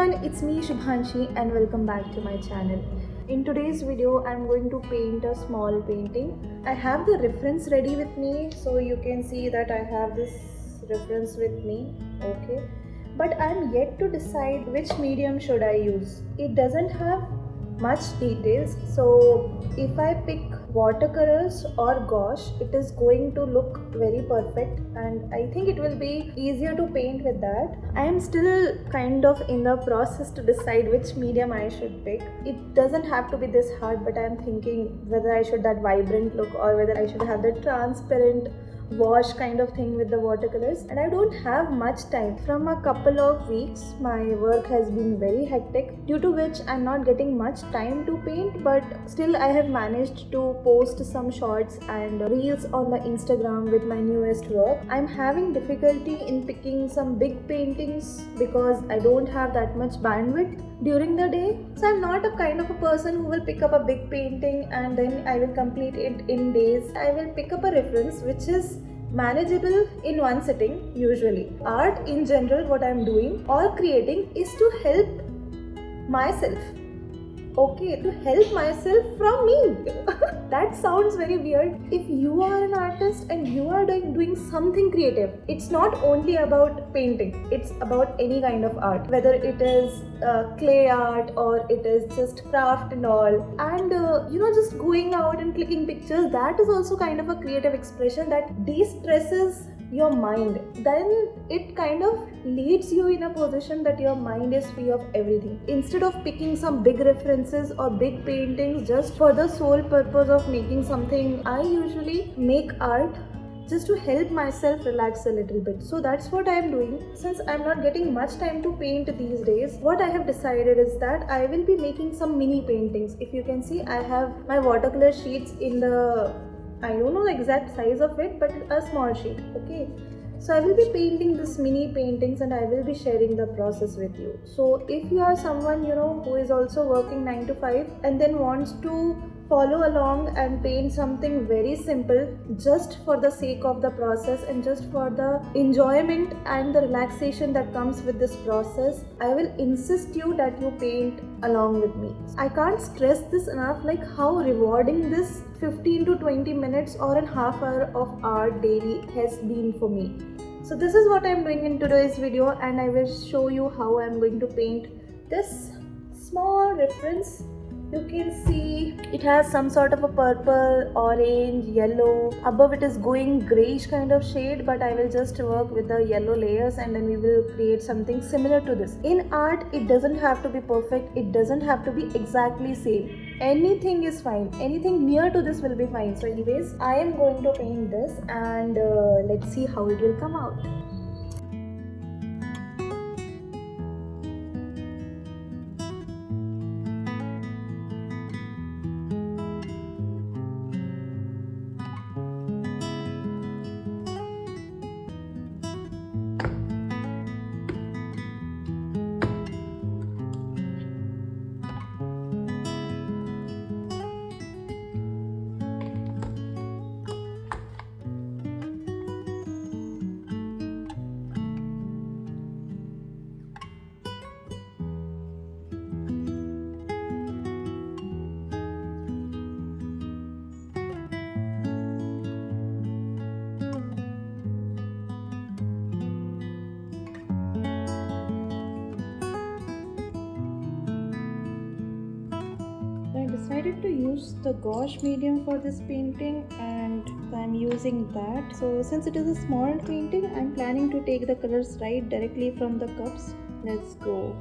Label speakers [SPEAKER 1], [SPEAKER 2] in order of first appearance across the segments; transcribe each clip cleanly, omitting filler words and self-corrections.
[SPEAKER 1] everyone, it's me Shubhanshi and welcome back to my channel. In today's video, I'm going to paint a small painting. I have the reference ready with me, so you can see that I have this reference with me, okay? But I'm yet to decide which medium should I use. It doesn't have much details, so if I pick watercolors or gouache, it is going to look very perfect and I think it will be easier to paint with that. I am still kind of in the process to decide which medium I should pick. It doesn't have to be this hard, but I am thinking whether I should that vibrant look or whether I should have the transparent wash kind of thing with the watercolors. And I don't have much time. From a couple of weeks my work has been very hectic, due to which I'm not getting much time to paint, but still I have managed to post some shorts and reels on the Instagram with my newest work. I'm having difficulty in picking some big paintings because I don't have that much bandwidth during the day. So I'm not a kind of a person who will pick up a big painting and then I will complete it in days. I will pick up a reference which is manageable in one sitting. Usually art in general, what I'm doing or creating is to help myself, okay, to help myself from me. That sounds very weird. If you are an artist and you are doing something creative, it's not only about painting, it's about any kind of art, whether it is clay art or it is just craft and all, and just going out and clicking pictures, that is also kind of a creative expression that de-stresses your mind. Then it kind of leads you in a position that your mind is free of everything. Instead of picking some big references or big paintings just for the sole purpose of making something, I usually make art just to help myself relax a little bit. So that's what I am doing. Since I'm not getting much time to paint these days, what I have decided is that I will be making some mini paintings. If you can see, I have my watercolor sheets in the, I don't know the exact size of it, but a small sheet, okay? So I will be painting this mini paintings and I will be sharing the process with you. So if you are someone who is also working 9 to 5 and then wants to follow along and paint something very simple just for the sake of the process and just for the enjoyment and the relaxation that comes with this process, I will insist you that you paint along with me. I can't stress this enough, like how rewarding this 15 to 20 minutes or a half hour of art daily has been for me. So this is what I'm doing in today's video, and I will show you how I'm going to paint this small reference. You can see it has some sort of a purple, orange, yellow. Above it is going grayish kind of shade, but I will just work with the yellow layers and then we will create something similar to this. In art, it doesn't have to be perfect. It doesn't have to be exactly same. Anything is fine. Anything near to this will be fine. So anyways, I am going to paint this and let's see how it will come out. I decided to use the gouache medium for this painting and I'm using that. So since it is a small painting, I'm planning to take the colors right directly from the cups. Let's go.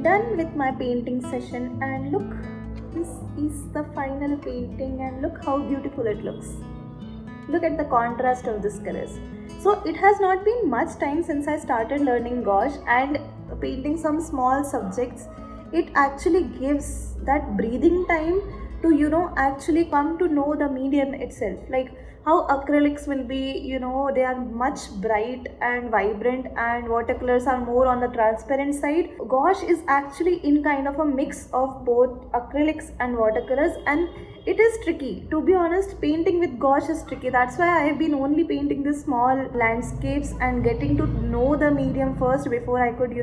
[SPEAKER 1] done with my painting session, and look, this is the final painting, and look how beautiful it looks. Look at the contrast of these colors. So it has not been much time since I started learning gouache and painting some small subjects. It actually gives that breathing time to actually come to know the medium itself, like how acrylics will be, they are much bright and vibrant, and watercolors are more on the transparent side. Gouache is actually in kind of a mix of both acrylics and watercolors, and it is tricky. To be honest, painting with gouache is tricky. That's why I have been only painting these small landscapes and getting to know the medium first before I could,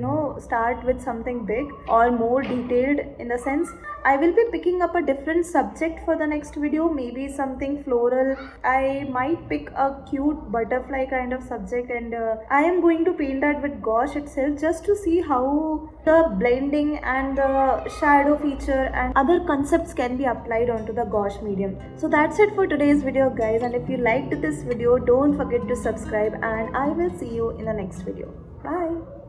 [SPEAKER 1] start with something big or more detailed. In the sense, I will be picking up a different subject for the next video, maybe something floral. I might pick a cute butterfly kind of subject, and I am going to paint that with gouache itself, just to see how the blending and the shadow feature and other concepts can be applied onto the gouache medium. So that's it for today's video, guys, and if you liked this video, don't forget to subscribe, and I will see you in the next video. Bye.